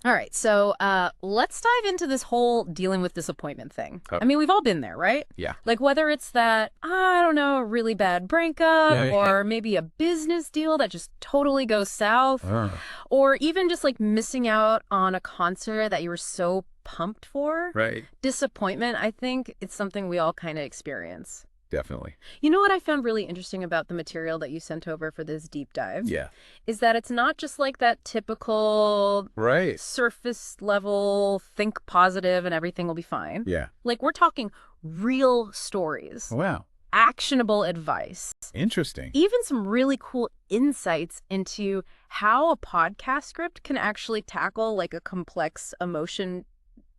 All right, so let's dive into this whole dealing with disappointment thing. Oh. I mean, we've all been there, right? Yeah. Like whether it's that, I don't know, a really bad breakup, or maybe a business deal that just totally goes south, or even just like missing out on a concert that you were so pumped for. Right. Disappointment, I think it's something we all kind of experience. Definitely. You know what I found really interesting about the material that you sent over for this deep dive? Yeah. Is that it's not just like that typical Right. surface level, think positive and everything will be fine. Yeah. Like we're talking real stories, Wow. actionable advice, Interesting. even some really cool insights into how a podcast script can actually tackle like a complex emotion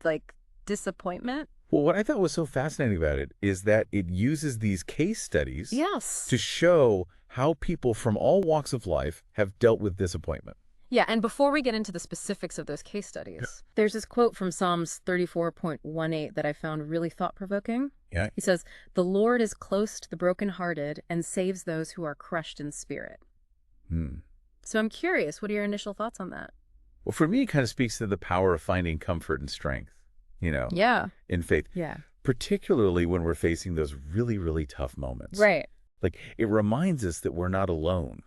like disappointment. Well, what I thought was so fascinating about it is that it uses these case studies Yes. to show how people from all walks of life have dealt with disappointment. Yeah, and before we get into the specifics of those case studies, there's this quote from Psalms 34.18 that I found really thought-provoking. Yeah. He says, "The Lord is close to the brokenhearted and saves those who are crushed in spirit." So I'm curious, what are your initial thoughts on that? Well, for me, it kind of speaks to the power of finding comfort and strength, Yeah. in faith, Yeah. particularly when we're facing those really, really tough moments. Right. Like, it reminds us that we're not alone,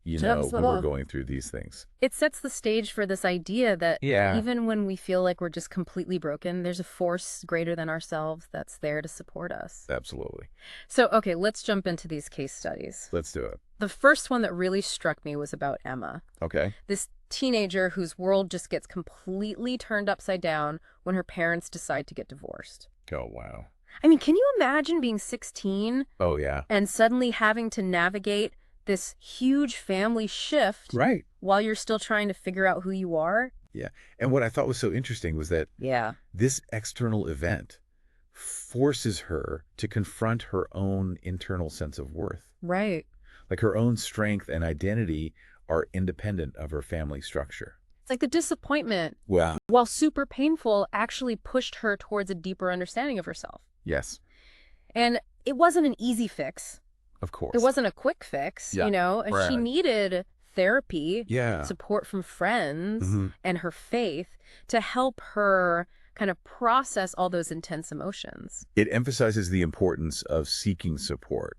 when we're going through these things. It sets the stage for this idea that Yeah. even when we feel like we're just completely broken, there's a force greater than ourselves that's there to support us. Absolutely. So, okay, let's jump into these case studies. Let's do it. The first one that really struck me was about Emma. Okay. This teenager whose world just gets completely turned upside down when her parents decide to get divorced. Oh, wow. I mean, can you imagine being 16 Oh, yeah. and suddenly having to navigate this huge family shift Right. while you're still trying to figure out who you are? Yeah. And what I thought was so interesting was that Yeah. this external event forces her to confront her own internal sense of worth. Right. Like her own strength and identity are independent of her family structure. It's like the disappointment, Wow. while super painful, actually pushed her towards a deeper understanding of herself. Yes, And it wasn't an easy fix. of course. It wasn't a quick fix, Yeah, and she right. needed therapy, Yeah. support from friends, Mhm. and her faith to help her kind of process all those intense emotions. It emphasizes the importance of seeking support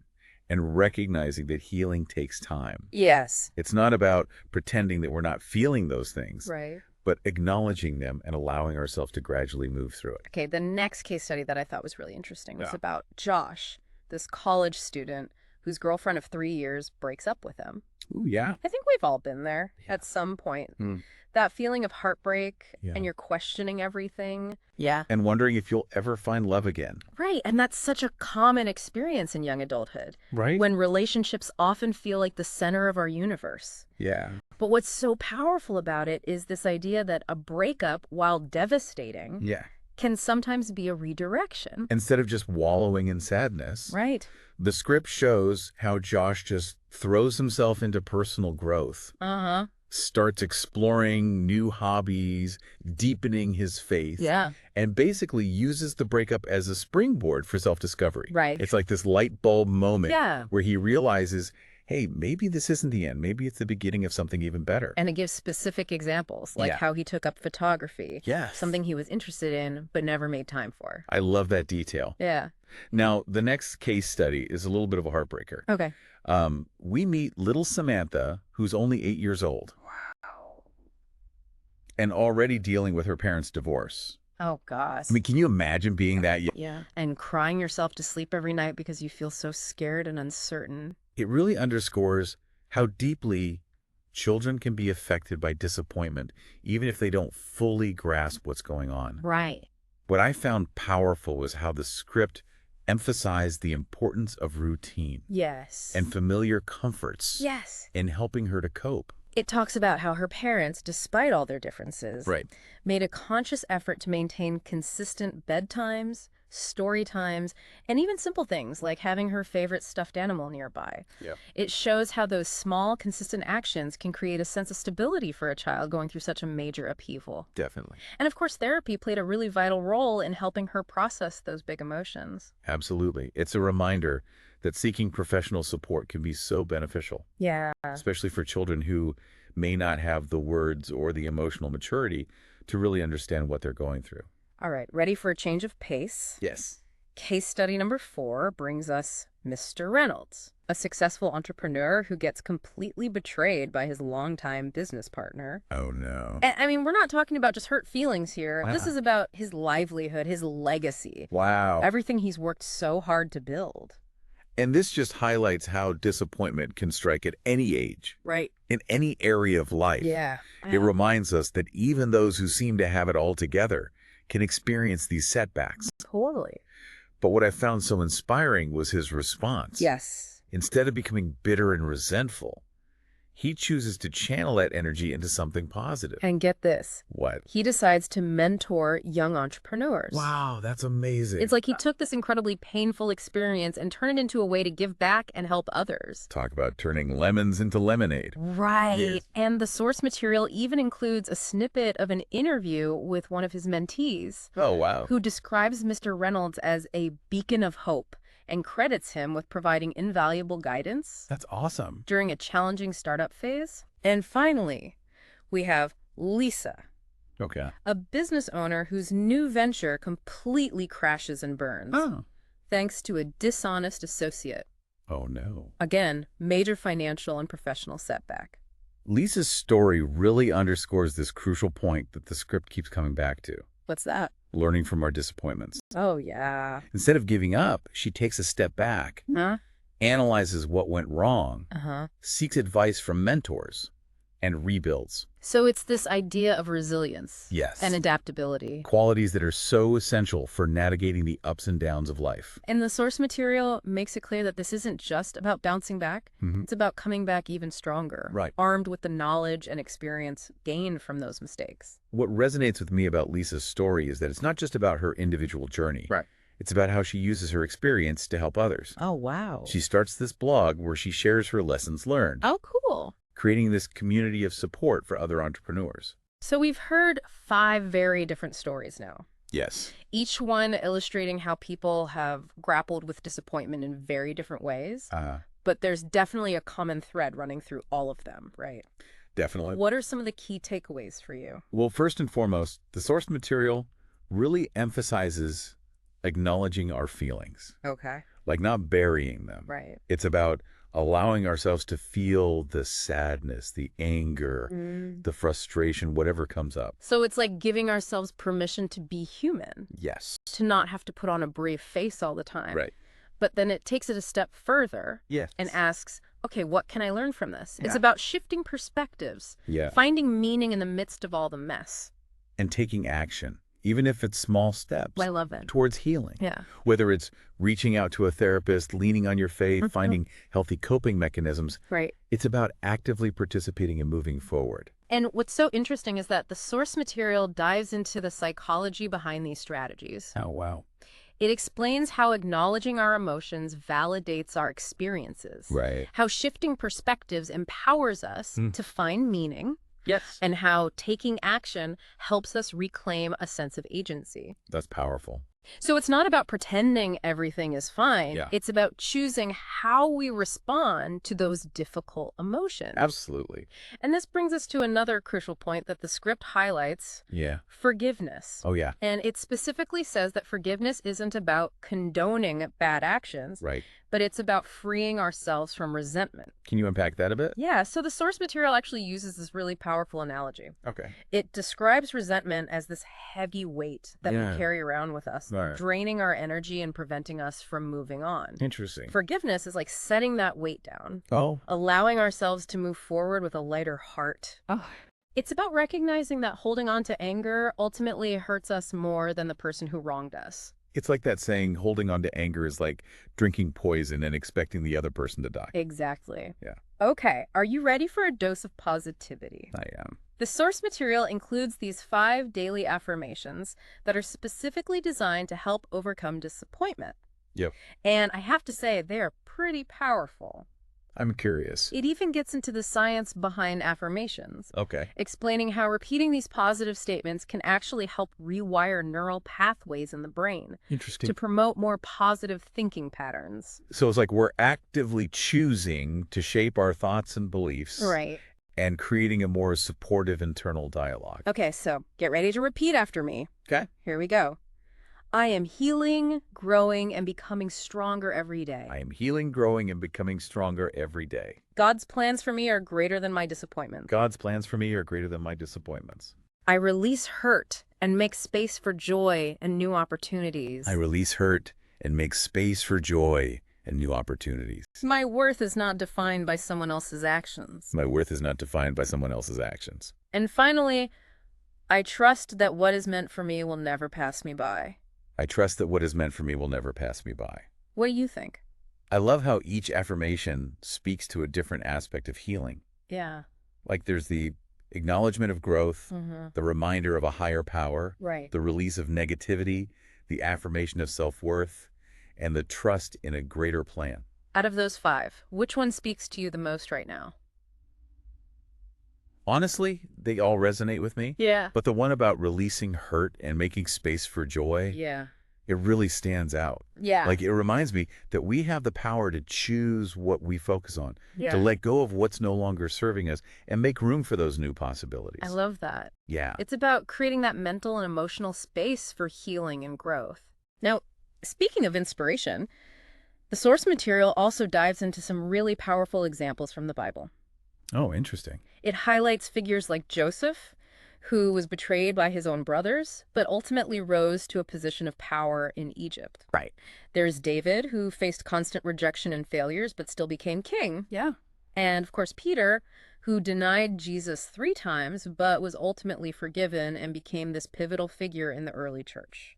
and recognizing that healing takes time. Yes. It's not about pretending that we're not feeling those things, Right. but acknowledging them and allowing ourselves to gradually move through it. Okay, the next case study that I thought was really interesting was Yeah. about Josh, this college student whose girlfriend of 3 years breaks up with him. Ooh, yeah. I think we've all been there at some point. Mm. That feeling of heartbreak Yeah. and you're questioning everything. Yeah. And wondering if you'll ever find love again. Right. And that's such a common experience in young adulthood, Right? when relationships often feel like the center of our universe. Yeah. But what's so powerful about it is this idea that a breakup, while devastating, Yeah. can sometimes be a redirection. Instead of just wallowing in sadness, Right. the script shows how Josh just throws himself into personal growth, Uh-huh. starts exploring new hobbies, deepening his faith, Yeah. and basically uses the breakup as a springboard for self-discovery. Right. It's like this light bulb moment Yeah. where he realizes, hey, maybe this isn't the end. Maybe it's the beginning of something even better. And it gives specific examples, like Yeah. how he took up photography. Yes. Something he was interested in, but never made time for. I love that detail. Yeah. Now, the next case study is a little bit of a heartbreaker. Okay. We meet little Samantha, who's only 8 years old. Wow. And already dealing with her parents' divorce. Oh, gosh. I mean, can you imagine being that young? Yeah. And crying yourself to sleep every night because you feel so scared and uncertain. It really underscores how deeply children can be affected by disappointment, even if they don't fully grasp what's going on. Right. What I found powerful was how the script emphasized the importance of routine Yes. and familiar comforts yes. in helping her to cope. It talks about how her parents, despite all their differences, Right. made a conscious effort to maintain consistent bedtimes, story times, and even simple things like having her favorite stuffed animal nearby. Yeah. It shows how those small, consistent actions can create a sense of stability for a child going through such a major upheaval. Definitely. And of course, therapy played a really vital role in helping her process those big emotions. Absolutely. It's a reminder that seeking professional support can be so beneficial, Yeah. especially for children who may not have the words or the emotional maturity to really understand what they're going through. All right, ready for a change of pace? Yes. Case study number 4 brings us Mr. Reynolds, a successful entrepreneur who gets completely betrayed by his longtime business partner. Oh, no. And, I mean, we're not talking about just hurt feelings here. Wow. This is about his livelihood, his legacy. Wow. Everything he's worked so hard to build. And this just highlights how disappointment can strike at any age. Right. In any area of life. Yeah. It reminds us that even those who seem to have it all together can experience these setbacks. Totally. But what I found so inspiring was his response. Yes. Instead of becoming bitter and resentful, he chooses to channel that energy into something positive. And get this. What? He decides to mentor young entrepreneurs. Wow, that's amazing. It's like he took this incredibly painful experience and turned it into a way to give back and help others. Talk about turning lemons into lemonade. Right. Yes. And the source material even includes a snippet of an interview with one of his mentees. Oh, wow. Who describes Mr. Reynolds as a beacon of hope and credits him with providing invaluable guidance That's awesome. during a challenging startup phase. And finally, we have Lisa, Okay. a business owner whose new venture completely crashes and burns, thanks to a dishonest associate. Oh, no. Again, major financial and professional setback. Lisa's story really underscores this crucial point that the script keeps coming back to. What's that? Learning from our disappointments. Oh, yeah. Instead of giving up, she takes a step back, Huh? analyzes what went wrong, Uh-huh. seeks advice from mentors, and rebuilds. So it's this idea of resilience. Yes. And adaptability. Qualities that are so essential for navigating the ups and downs of life. And the source material makes it clear that this isn't just about bouncing back. Mhm. It's about coming back even stronger. Right. Armed with the knowledge and experience gained from those mistakes. What resonates with me about Lisa's story is that it's not just about her individual journey. Right. It's about how she uses her experience to help others. Oh, wow. She starts this blog where she shares her lessons learned, Oh, cool. creating this community of support for other entrepreneurs. So we've heard 5 very different stories now. Yes. Each one illustrating how people have grappled with disappointment in very different ways. But there's definitely a common thread running through all of them, right? Definitely. What are some of the key takeaways for you? Well, first and foremost, the source material really emphasizes acknowledging our feelings, Okay. like not burying them. Right. It's about allowing ourselves to feel the sadness, the anger, the frustration, whatever comes up. So it's like giving ourselves permission to be human, Yes. to not have to put on a brave face all the time. Right. But then it takes it a step further Yes. and asks, okay, what can I learn from this? It's Yeah. about shifting perspectives, Yeah. finding meaning in the midst of all the mess. And taking action, even if it's small steps I love it. towards healing. Yeah. Whether it's reaching out to a therapist, leaning on your faith, finding healthy coping mechanisms, Right. it's about actively participating and moving forward. And what's so interesting is that the source material dives into the psychology behind these strategies. Oh, wow. It explains how acknowledging our emotions validates our experiences. Right. How shifting perspectives empowers us to find meaning. Yes. And how taking action helps us reclaim a sense of agency. That's powerful. So it's not about pretending everything is fine. Yeah. It's about choosing how we respond to those difficult emotions. Absolutely. And this brings us to another crucial point that the script highlights: Yeah. forgiveness. Oh, yeah. And it specifically says that forgiveness isn't about condoning bad actions, Right. but it's about freeing ourselves from resentment. Can you unpack that a bit? Yeah, so the source material actually uses this really powerful analogy. Okay. It describes resentment as this heavy weight that Yeah. we carry around with us, Right. draining our energy and preventing us from moving on. Interesting. Forgiveness is like setting that weight down, Oh. allowing ourselves to move forward with a lighter heart. It's about recognizing that holding on to anger ultimately hurts us more than the person who wronged us. It's like that saying, holding on to anger is like drinking poison and expecting the other person to die. Exactly. Yeah. Okay, are you ready for a dose of positivity? I am. The source material includes these 5 daily affirmations that are specifically designed to help overcome disappointment. Yep. And I have to say, they are pretty powerful. I'm curious. It even gets into the science behind affirmations, Okay. explaining how repeating these positive statements can actually help rewire neural pathways in the brain Interesting. to promote more positive thinking patterns. So it's like we're actively choosing to shape our thoughts and beliefs. Right. and creating a more supportive internal dialogue. Okay, so get ready to repeat after me. Okay. Here we go. I am healing, growing, and becoming stronger every day. I am healing, growing, and becoming stronger every day. God's plans for me are greater than my disappointments. God's plans for me are greater than my disappointments. I release hurt and make space for joy and new opportunities. I release hurt and make space for joy and new opportunities. My worth is not defined by someone else's actions. My worth is not defined by someone else's actions. And finally, I trust that what is meant for me will never pass me by. I trust that what is meant for me will never pass me by. What do you think? I love how each affirmation speaks to a different aspect of healing. Yeah. Like there's the acknowledgement of growth, the reminder of a higher power, Right. the release of negativity, the affirmation of self-worth, and the trust in a greater plan. Out of those 5, which one speaks to you the most right now? Honestly, they all resonate with me. Yeah. But the one about releasing hurt and making space for joy, Yeah. it really stands out. Yeah. Like it reminds me that we have the power to choose what we focus on, Yeah. to let go of what's no longer serving us and make room for those new possibilities. I love that. Yeah. It's about creating that mental and emotional space for healing and growth. Now, speaking of inspiration, the source material also dives into some really powerful examples from the Bible. Oh, interesting. It highlights figures like Joseph, who was betrayed by his own brothers, but ultimately rose to a position of power in Egypt. Right. There's David, who faced constant rejection and failures, but still became king. Yeah. And, of course, Peter, who denied Jesus 3 times, but was ultimately forgiven and became this pivotal figure in the early church.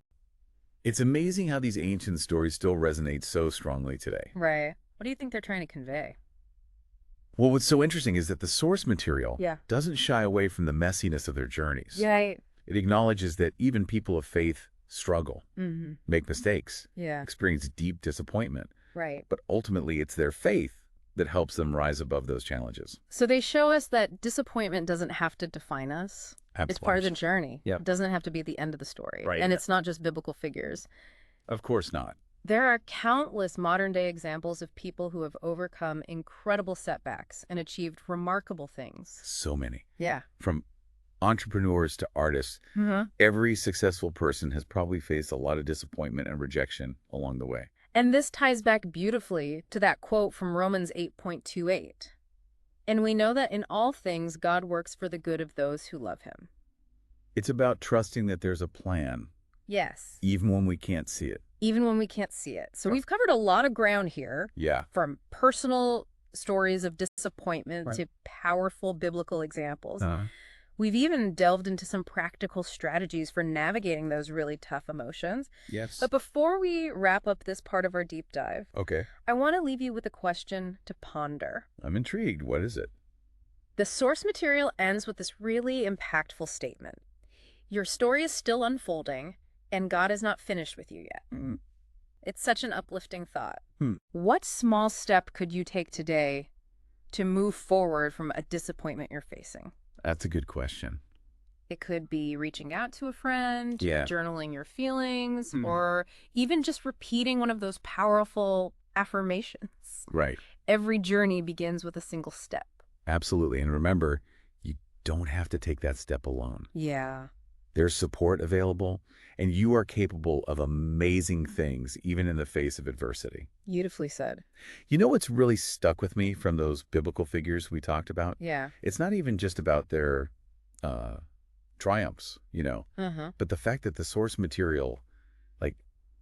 It's amazing how these ancient stories still resonate so strongly today. Right. What do you think they're trying to convey? Well, what's so interesting is that the source material Yeah. doesn't shy away from the messiness of their journeys. Yeah. It acknowledges that even people of faith struggle, Mm-hmm. make mistakes, Yeah. experience deep disappointment, Right. but ultimately it's their faith that helps them rise above those challenges. So they show us that disappointment doesn't have to define us. It's part of the journey. Yep. It doesn't have to be the end of the story. Right. And it's not just biblical figures. Of course not. There are countless modern-day examples of people who have overcome incredible setbacks and achieved remarkable things. So many. Yeah. From entrepreneurs to artists, every successful person has probably faced a lot of disappointment and rejection along the way. And this ties back beautifully to that quote from Romans 8:28. And we know that in all things, God works for the good of those who love him. It's about trusting that there's a plan, Yes. even when we can't see it. Even when we can't see it. So we've covered a lot of ground here, Yeah. from personal stories of disappointment Right. to powerful biblical examples. Uh, We've even delved into some practical strategies for navigating those really tough emotions. yes. But before we wrap up this part of our deep dive, Okay. I want to leave you with a question to ponder. I'm intrigued. What is it? The source material ends with this really impactful statement. Your story is still unfolding, and God is not finished with you yet. Mm. It's such an uplifting thought. Hmm. What small step could you take today to move forward from a disappointment you're facing? That's a good question. It could be reaching out to a friend, Yeah. journaling your feelings, Hmm. or even just repeating one of those powerful affirmations. Right. Every journey begins with a single step. Absolutely. And remember, you don't have to take that step alone. Yeah. There's support available, and you are capable of amazing things, even in the face of adversity. Beautifully said. You know what's really stuck with me from those biblical figures we talked about? Yeah. It's not even just about their triumphs, Uh-huh. but the fact that the source material,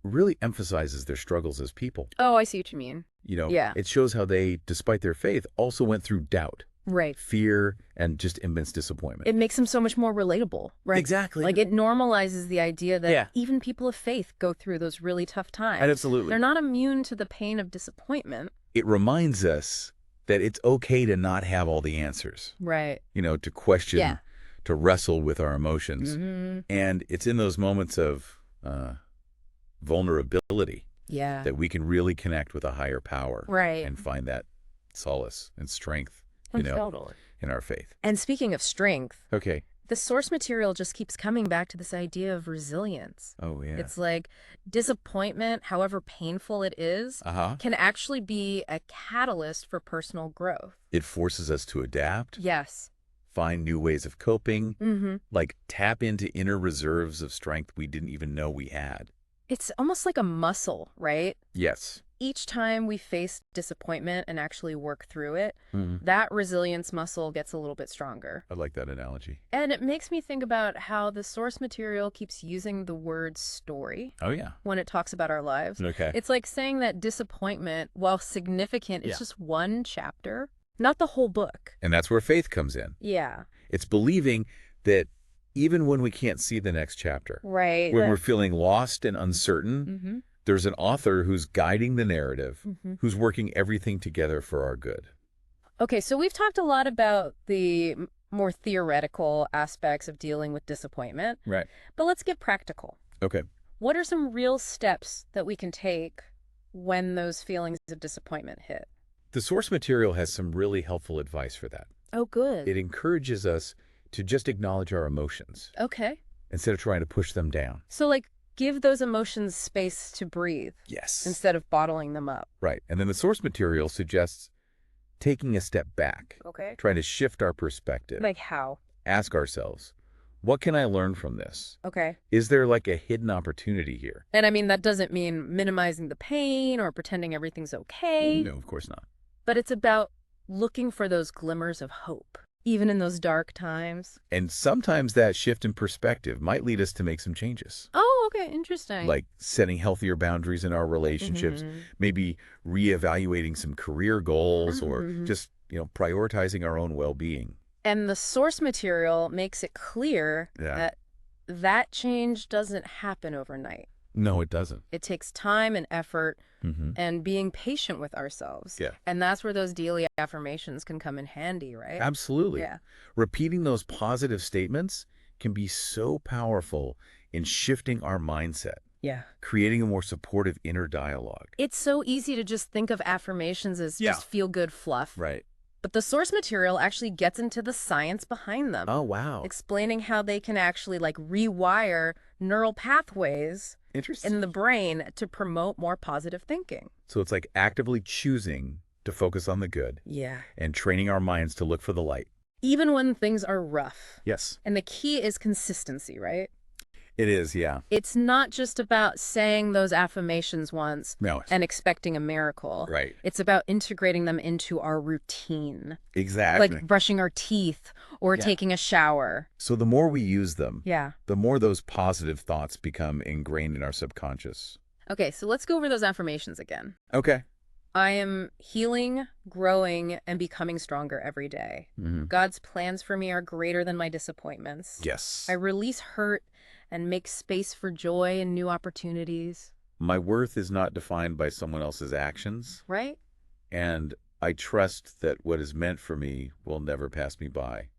really emphasizes their struggles as people. Oh, I see what you mean. Yeah. It shows how they, despite their faith, also went through doubt, Right. fear, and just immense disappointment. It makes them so much more relatable, right? Exactly. Like it normalizes the idea that Yeah. even people of faith go through those really tough times. Absolutely. They're not immune to the pain of disappointment. It reminds us that it's okay to not have all the answers, Right. to question, Yeah. to wrestle with our emotions. Mm-hmm. And it's in those moments of vulnerability Yeah. that we can really connect with a higher power Right. and find that solace and strength, Totally. in our faith. And speaking of strength, Okay. The source material just keeps coming back to this idea of resilience. Oh, yeah. It's like disappointment, however painful it is, can actually be a catalyst for personal growth. It forces us to adapt, Yes. find new ways of coping, like tap into inner reserves of strength we didn't even know we had. It's almost like a muscle, right? Yes. Each time we face disappointment and actually work through it, that resilience muscle gets a little bit stronger. I like that analogy. And it makes me think about how the source material keeps using the word story Oh, yeah. when it talks about our lives. Okay. It's like saying that disappointment, while significant, is just one chapter, not the whole book. And that's where faith comes in. Yeah. It's believing that even when we can't see the next chapter, Right. when we're feeling lost and uncertain, there's an author who's guiding the narrative, who's working everything together for our good. Okay, so we've talked a lot about the more theoretical aspects of dealing with disappointment. Right. But let's get practical. Okay. What are some real steps that we can take when those feelings of disappointment hit? The source material has some really helpful advice for that. Oh, good. It encourages us to just acknowledge our emotions Okay. instead of trying to push them down. So, like, give those emotions space to breathe Yes. instead of bottling them up. Right. And then the source material suggests taking a step back, Okay. trying to shift our perspective. Like how? Ask ourselves, what can I learn from this? Okay. Is there like a hidden opportunity here? And I mean, that doesn't mean minimizing the pain or pretending everything's okay. No, of course not. But it's about looking for those glimmers of hope, even in those dark times. And sometimes that shift in perspective might lead us to make some changes. Oh, okay. Interesting. Like setting healthier boundaries in our relationships, maybe reevaluating some career goals, or just, prioritizing our own well-being. And the source material makes it clear that change doesn't happen overnight. No, it doesn't. It takes time and effort and being patient with ourselves. Yeah. And that's where those daily affirmations can come in handy, right? Absolutely. Yeah. Repeating those positive statements can be so powerful in shifting our mindset, Yeah. creating a more supportive inner dialogue. It's so easy to just think of affirmations as just feel-good fluff. Right. But the source material actually gets into the science behind them. Oh, wow. Explaining how they can actually rewire neural pathways Interesting. in the brain to promote more positive thinking. So it's like actively choosing to focus on the good Yeah. and training our minds to look for the light. Even when things are rough. Yes. And the key is consistency, right? It is, yeah. It's not just about saying those affirmations once No. and expecting a miracle. Right. It's about integrating them into our routine. Exactly. Like brushing our teeth or taking a shower. So the more we use them, Yeah. the more those positive thoughts become ingrained in our subconscious. Okay, so let's go over those affirmations again. Okay. I am healing, growing, and becoming stronger every day. God's plans for me are greater than my disappointments. Yes. I release hurt and make space for joy and new opportunities. My worth is not defined by someone else's actions, Right? and I trust that what is meant for me will never pass me by.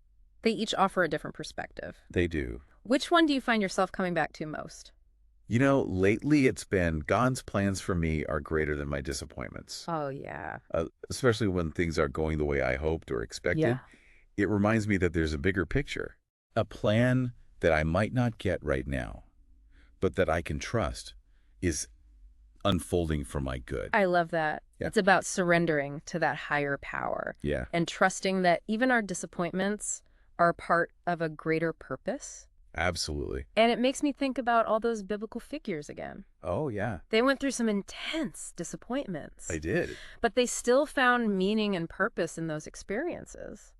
They each offer a different perspective. They do. Which one do you find yourself coming back to most? Lately it's been God's plans for me are greater than my disappointments. Oh, yeah. Especially when things aren't going the way I hoped or expected. Yeah. It reminds me that there's a bigger picture, a plan that I might not get right now, but that I can trust is unfolding for my good. I love that. Yeah. It's about surrendering to that higher power Yeah. and trusting that even our disappointments are part of a greater purpose. Absolutely. And it makes me think about all those biblical figures again. Oh, yeah. They went through some intense disappointments, I did. but they still found meaning and purpose in those experiences.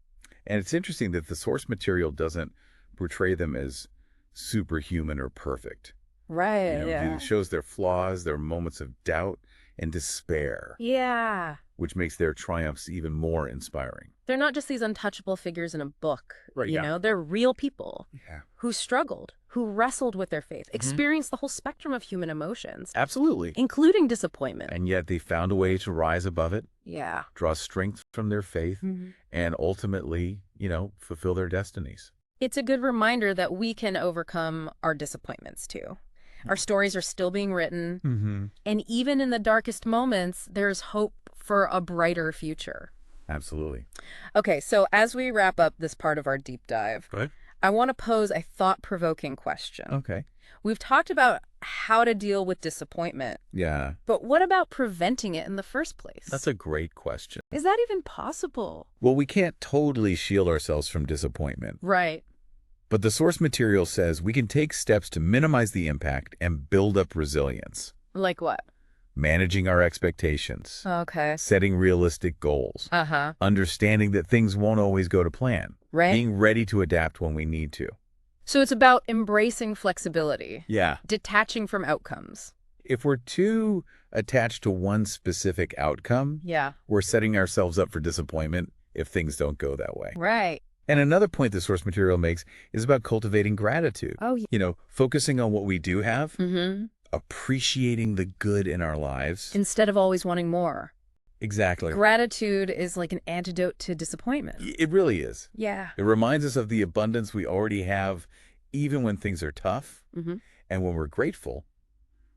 And it's interesting that the source material doesn't portray them as superhuman or perfect. Right, It shows their flaws, their moments of doubt and despair, Yeah. which makes their triumphs even more inspiring. They're not just these untouchable figures in a book. Right, yeah. They're real people Yeah. who struggled, who wrestled with their faith, experienced the whole spectrum of human emotions, Absolutely. including disappointment. And yet they found a way to rise above it, Yeah. draw strength from their faith, and ultimately, fulfill their destinies. It's a good reminder that we can overcome our disappointments too. Our stories are still being written, and even in the darkest moments, there's hope for a brighter future. Absolutely. Okay, so as we wrap up this part of our deep dive, Right. I want to pose a thought-provoking question. Okay. We've talked about how to deal with disappointment, Yeah, but what about preventing it in the first place? that's a great question. Is that even possible? Well, we can't totally shield ourselves from disappointment, Right. but the source material says we can take steps to minimize the impact and build up resilience. Like what? Managing our expectations, Okay. setting realistic goals, Uh-huh. understanding that things won't always go to plan, Right. being ready to adapt when we need to. So it's about embracing flexibility, Yeah. detaching from outcomes. If we're too attached to one specific outcome, Yeah. we're setting ourselves up for disappointment if things don't go that way. Right. And another point the source material makes is about cultivating gratitude. Oh, yeah. You know, focusing on what we do have, Mm-hmm. appreciating the good in our lives. Instead of always wanting more. Exactly. Gratitude is like an antidote to disappointment. It really is. Yeah. It reminds us of the abundance we already have, even when things are tough. Mm-hmm. And when we're grateful,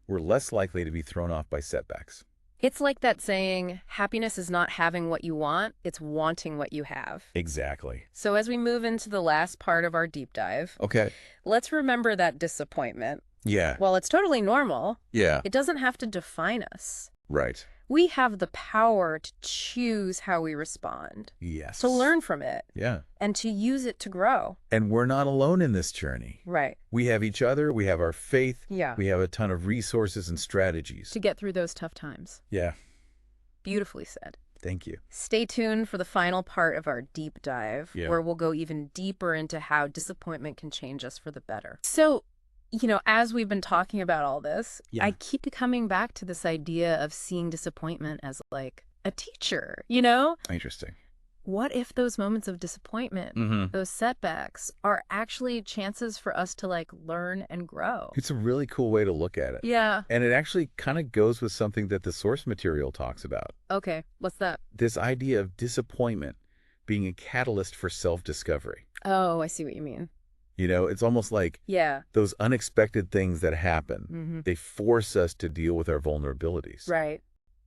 we're less likely to be thrown off by setbacks. It's like that saying, happiness is not having what you want, it's wanting what you have. Exactly. So as we move into the last part of our deep dive, Okay. let's remember that disappointment, Yeah. while it's totally normal, Yeah. it doesn't have to define us. Right. We have the power to choose how we respond, Yes. to learn from it, Yeah. and to use it to grow. And we're not alone in this journey. Right. We have each other. We have our faith. Yeah. We have a ton of resources and strategies. To get through those tough times. Yeah. Beautifully said. Thank you. Stay tuned for the final part of our deep dive, Yeah. where we'll go even deeper into how disappointment can change us for the better. So, as we've been talking about all this, Yeah. I keep coming back to this idea of seeing disappointment as like a teacher, Interesting. What if those moments of disappointment, Mm-hmm. those setbacks, are actually chances for us to like learn and grow? It's a really cool way to look at it. Yeah. And it actually kind of goes with something that the source material talks about. Okay. What's that? This idea of disappointment being a catalyst for self-discovery. Oh, I see what you mean. It's almost like Yeah. those unexpected things that happen. Mm-hmm. They force us to deal with our vulnerabilities. Right.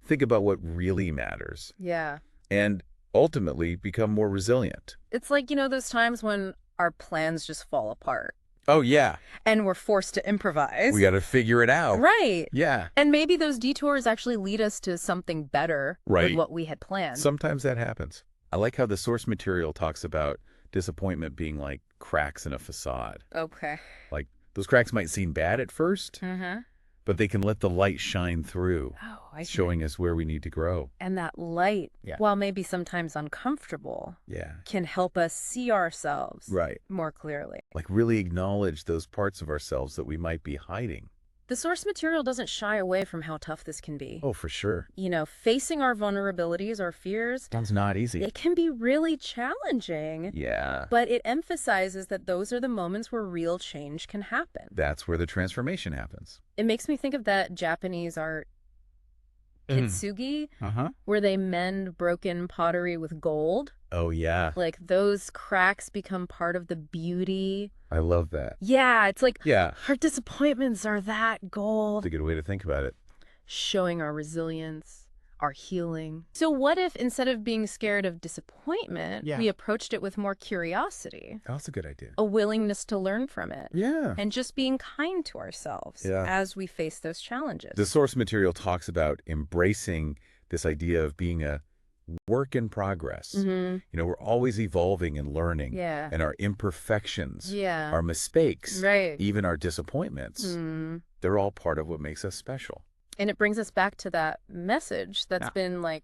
Think about what really matters Yeah. and ultimately become more resilient. It's like, those times when our plans just fall apart Oh, yeah. and we're forced to improvise. We got to figure it out. Right. Yeah. And maybe those detours actually lead us to something better Right. than what we had planned. Sometimes that happens. I like how the source material talks about disappointment being like cracks in a facade. Okay. Like those cracks might seem bad at first, Mm-hmm. but they can let the light shine through, Oh, I see. showing us where we need to grow. And that light, Yeah. while maybe sometimes uncomfortable, Yeah. can help us see ourselves Right. more clearly. Like really acknowledge those parts of ourselves that we might be hiding. The source material doesn't shy away from how tough this can be. Oh, for sure. Facing our vulnerabilities, our fears, Sounds not easy. it can be really challenging. Yeah. But it emphasizes that those are the moments where real change can happen. That's where the transformation happens. It makes me think of that Japanese art, Kitsugi, Uh-huh. where they mend broken pottery with gold. Oh, yeah. Like those cracks become part of the beauty. I love that. Yeah, it's like Yeah. our disappointments are that gold, That's a good way to think about it. showing our resilience, our healing. So what if instead of being scared of disappointment, Yeah. we approached it with more curiosity, That's a good idea. a willingness to learn from it, Yeah. and just being kind to ourselves Yeah. as we face those challenges? The source material talks about embracing this idea of being a work in progress. Mm-hmm. We're always evolving and learning. Yeah. And our imperfections, Yeah. our mistakes, Right. even our disappointments, Mm. they're all part of what makes us special. And it brings us back to that message that's Yeah. been like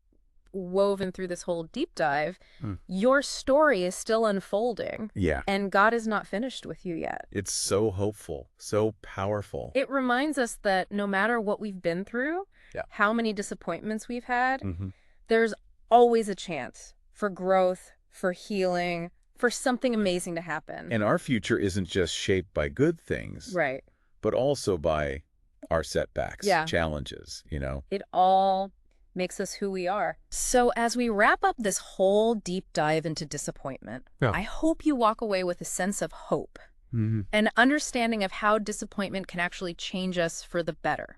woven through this whole deep dive. Hmm. Your story is still unfolding, Yeah. and God is not finished with you yet. It's so hopeful, so powerful. It reminds us that no matter what we've been through, Yeah. how many disappointments we've had, Mm-hmm. there's always a chance for growth, for healing, for something amazing to happen. And our future isn't just shaped by good things, Right. but also by our setbacks, Yeah. challenges, It all makes us who we are. So as we wrap up this whole deep dive into disappointment, Yeah. I hope you walk away with a sense of hope, Mm-hmm. an understanding of how disappointment can actually change us for the better.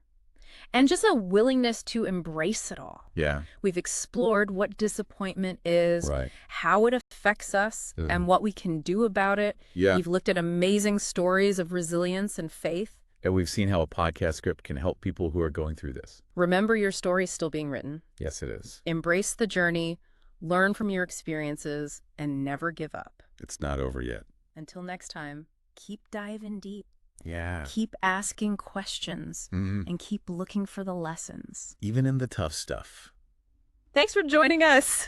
and just a willingness to embrace it all. Yeah. We've explored what disappointment is, Right. how it affects us, and what we can do about it. Yeah. You've looked at amazing stories of resilience and faith. And we've seen how a podcast script can help people who are going through this. Remember, your story's still being written. Yes, it is. Embrace the journey, learn from your experiences, and never give up. It's not over yet. Until next time, keep diving deep. Yeah. Keep asking questions and keep looking for the lessons. Even in the tough stuff. Thanks for joining us.